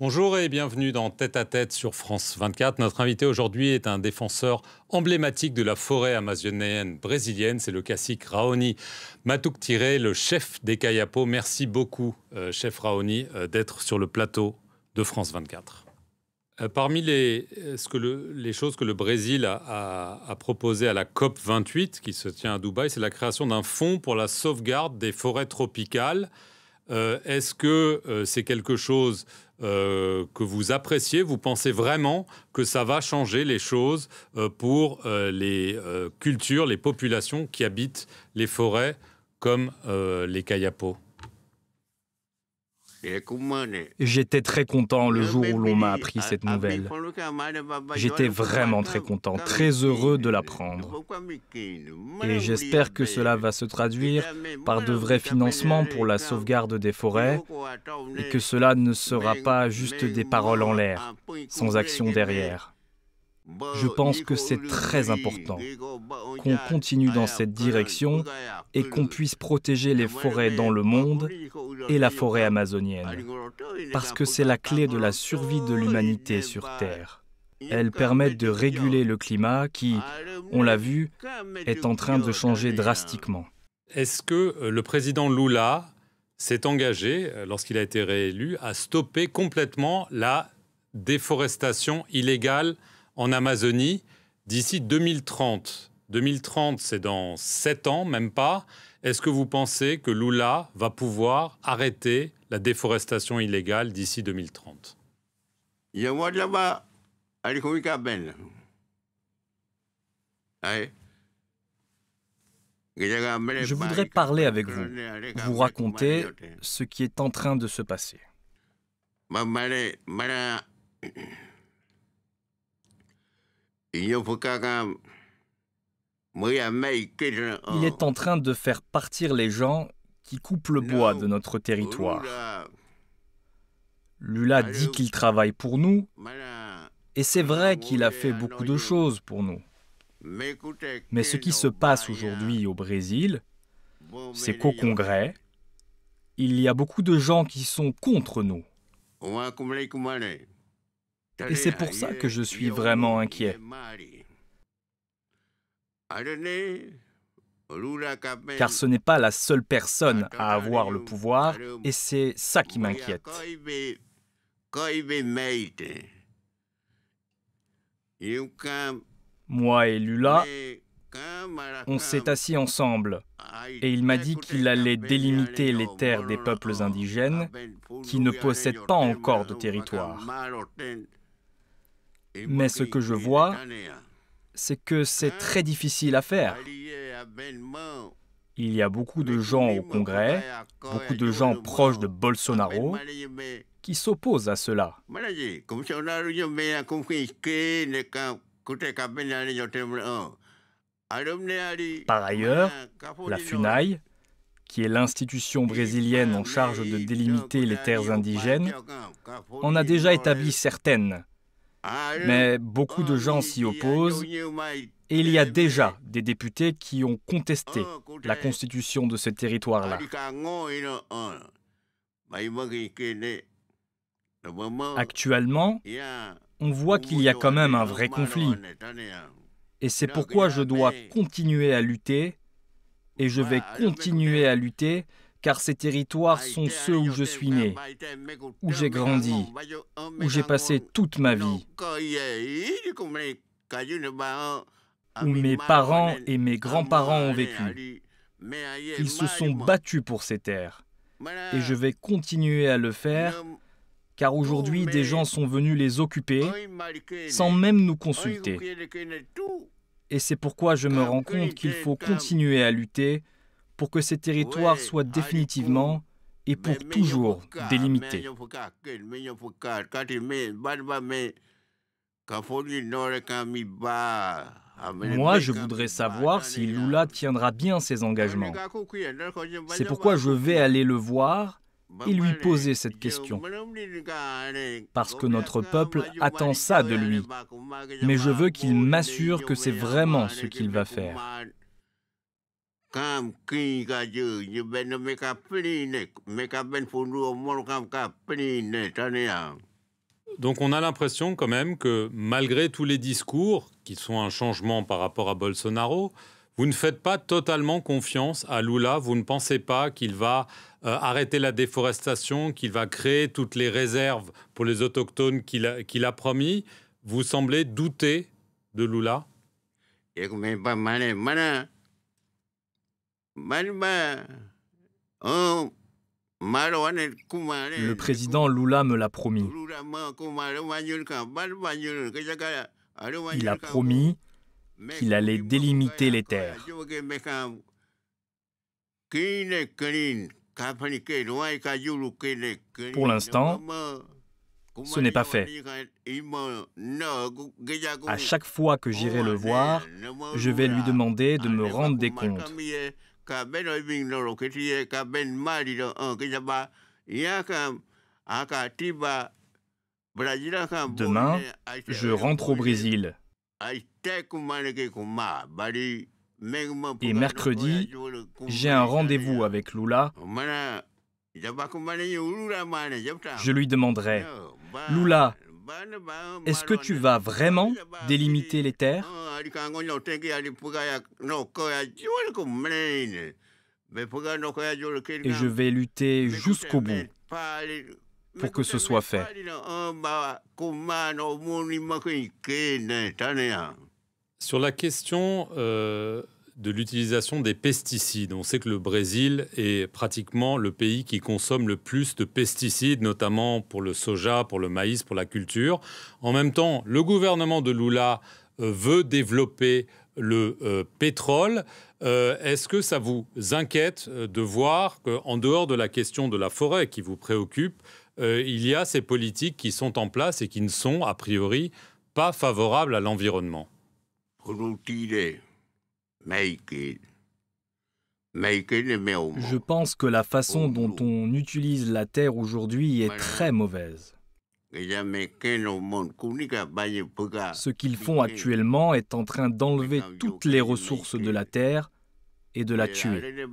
Bonjour et bienvenue dans Tête à Tête sur France 24. Notre invité aujourd'hui est un défenseur emblématique de la forêt amazonienne brésilienne. C'est le cacique Raoni Matuktire, le chef des Kayapos. Merci beaucoup, chef Raoni, d'être sur le plateau de France 24. Parmi les choses que le Brésil a proposées à la COP 28, qui se tient à Dubaï, c'est la création d'un fonds pour la sauvegarde des forêts tropicales. Est-ce que c'est quelque chose que vous appréciez? Vous pensez vraiment que ça va changer les choses pour les cultures, les populations qui habitent les forêts comme les Kayapos? J'étais très content le jour où l'on m'a appris cette nouvelle. J'étais vraiment très content, très heureux de l'apprendre. Et j'espère que cela va se traduire par de vrais financements pour la sauvegarde des forêts et que cela ne sera pas juste des paroles en l'air, sans action derrière. Je pense que c'est très important qu'on continue dans cette direction et qu'on puisse protéger les forêts dans le monde et la forêt amazonienne, parce que c'est la clé de la survie de l'humanité sur Terre. Elles permettent de réguler le climat qui, on l'a vu, est en train de changer drastiquement. Est-ce que le président Lula s'est engagé, lorsqu'il a été réélu, à stopper complètement la déforestation illégale en Amazonie d'ici 2030? 2030, c'est dans 7 ans, même pas. Est-ce que vous pensez que Lula va pouvoir arrêter la déforestation illégale d'ici 2030? Je voudrais parler avec vous, vous raconter ce qui est en train de se passer. Il est en train de faire partir les gens qui coupent le bois de notre territoire. Lula dit qu'il travaille pour nous, et c'est vrai qu'il a fait beaucoup de choses pour nous. Mais ce qui se passe aujourd'hui au Brésil, c'est qu'au Congrès, il y a beaucoup de gens qui sont contre nous. Et c'est pour ça que je suis vraiment inquiet. Car ce n'est pas la seule personne à avoir le pouvoir, et c'est ça qui m'inquiète. Moi et Lula, on s'est assis ensemble, et il m'a dit qu'il allait délimiter les terres des peuples indigènes qui ne possèdent pas encore de territoire. Mais ce que je vois, c'est que c'est très difficile à faire. Il y a beaucoup de gens au Congrès, beaucoup de gens proches de Bolsonaro, qui s'opposent à cela. Par ailleurs, la FUNAI, qui est l'institution brésilienne en charge de délimiter les terres indigènes, en a déjà établi certaines. Mais beaucoup de gens s'y opposent et il y a déjà des députés qui ont contesté la constitution de ce territoire-là. Actuellement, on voit qu'il y a quand même un vrai conflit. Et c'est pourquoi je dois continuer à lutter, et je vais continuer à lutter, car ces territoires sont ceux où je suis né, où j'ai grandi, où j'ai passé toute ma vie, où mes parents et mes grands-parents ont vécu. Ils se sont battus pour ces terres, et je vais continuer à le faire, car aujourd'hui des gens sont venus les occuper sans même nous consulter. Et c'est pourquoi je me rends compte qu'il faut continuer à lutter pour que ces territoires soient définitivement et pour toujours délimités. Moi, je voudrais savoir si Lula tiendra bien ses engagements. C'est pourquoi je vais aller le voir et lui poser cette question. Parce que notre peuple attend ça de lui. Mais je veux qu'il m'assure que c'est vraiment ce qu'il va faire. Donc on a l'impression quand même que malgré tous les discours, qui sont un changement par rapport à Bolsonaro, vous ne faites pas totalement confiance à Lula. Vous ne pensez pas qu'il va arrêter la déforestation, qu'il va créer toutes les réserves pour les autochtones qu'il a promis. Vous semblez douter de Lula? Le président Lula me l'a promis. Il a promis qu'il allait délimiter les terres. Pour l'instant, ce n'est pas fait. À chaque fois que j'irai le voir, je vais lui demander de me rendre des comptes. Demain, je rentre au Brésil. Et mercredi, j'ai un rendez-vous avec Lula. Je lui demanderai, Lula, est-ce que tu vas vraiment délimiter les terres? Et je vais lutter jusqu'au bout pour que ce soit fait. Sur la question de l'utilisation des pesticides, on sait que le Brésil est pratiquement le pays qui consomme le plus de pesticides, notamment pour le soja, pour le maïs, pour la culture. En même temps, le gouvernement de Lula veut développer le pétrole. Est-ce que ça vous inquiète de voir qu'en dehors de la question de la forêt qui vous préoccupe, il y a ces politiques qui sont en place et qui ne sont, a priori, pas favorables à l'environnement? Je pense que la façon dont on utilise la terre aujourd'hui est très mauvaise. Ce qu'ils font actuellement est en train d'enlever toutes les ressources de la terre et de la tuer.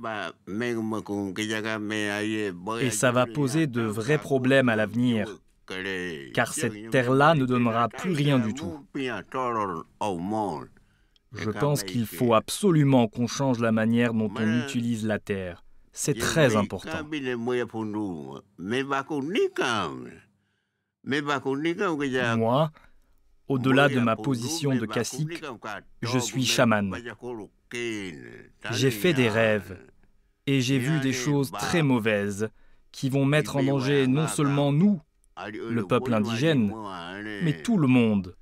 Et ça va poser de vrais problèmes à l'avenir, car cette terre-là ne donnera plus rien du tout. Je pense qu'il faut absolument qu'on change la manière dont on utilise la terre. C'est très important. Moi, au-delà de ma position de cacique, je suis chaman. J'ai fait des rêves et j'ai vu des choses très mauvaises qui vont mettre en danger non seulement nous, le peuple indigène, mais tout le monde.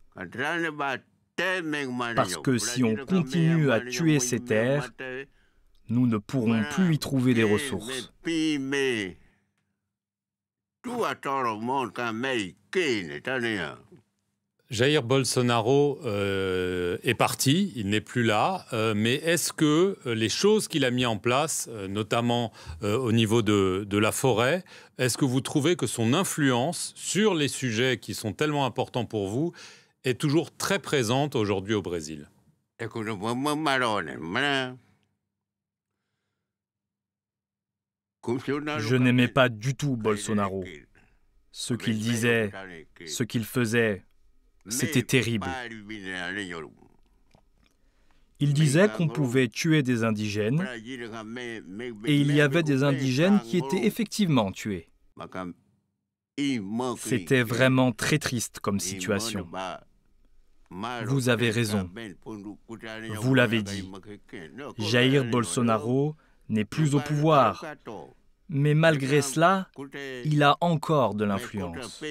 Parce que si on continue à tuer ces terres, nous ne pourrons plus y trouver des ressources. Jair Bolsonaro est parti, il n'est plus là, mais est-ce que les choses qu'il a mises en place, notamment au niveau de la forêt, est-ce que vous trouvez que son influence sur les sujets qui sont tellement importants pour vous est toujours très présente aujourd'hui au Brésil? Je n'aimais pas du tout Bolsonaro. Ce qu'il disait, ce qu'il faisait, c'était terrible. Il disait qu'on pouvait tuer des indigènes et il y avait des indigènes qui étaient effectivement tués. C'était vraiment très triste comme situation. Vous avez raison. Vous l'avez dit. Jair Bolsonaro n'est plus au pouvoir. Mais malgré cela, il a encore de l'influence.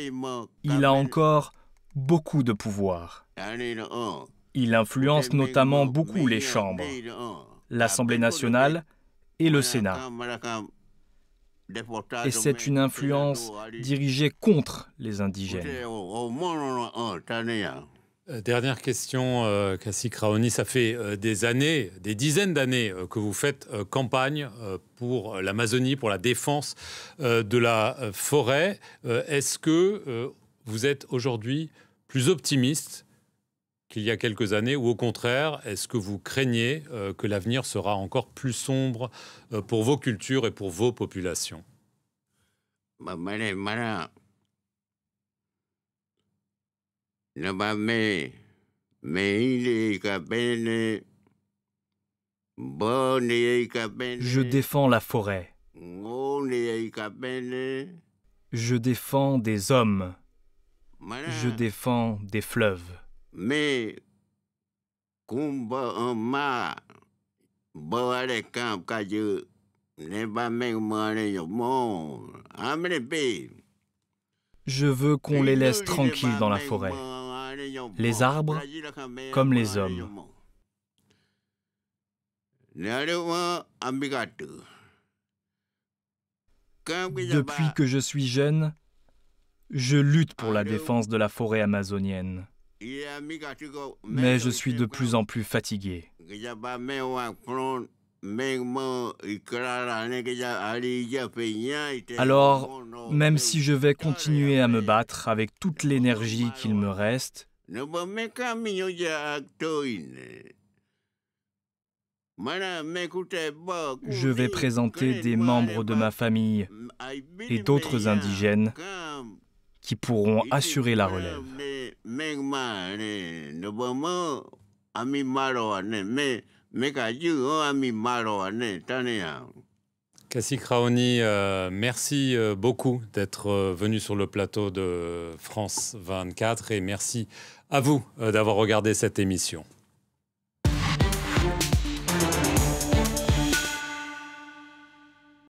Il a encore beaucoup de pouvoir. Il influence notamment beaucoup les chambres, l'Assemblée nationale et le Sénat. Et c'est une influence dirigée contre les indigènes. Dernière question, Cacique Raoni, ça fait des années, des dizaines d'années que vous faites campagne pour l'Amazonie, pour la défense de la forêt. Est-ce que vous êtes aujourd'hui plus optimiste qu'il y a quelques années ou au contraire, est-ce que vous craignez que l'avenir sera encore plus sombre pour vos cultures et pour vos populations? Je défends la forêt. Je défends des hommes. Je défends des fleuves. Je veux qu'on les laisse tranquilles dans la forêt. Les arbres comme les hommes. Depuis que je suis jeune, je lutte pour la défense de la forêt amazonienne. Mais je suis de plus en plus fatigué. Alors, même si je vais continuer à me battre avec toute l'énergie qu'il me reste, je vais présenter des membres de ma famille et d'autres indigènes qui pourront assurer la relève. Cacique Raoni, merci beaucoup d'être venu sur le plateau de France 24 et merci à vous d'avoir regardé cette émission.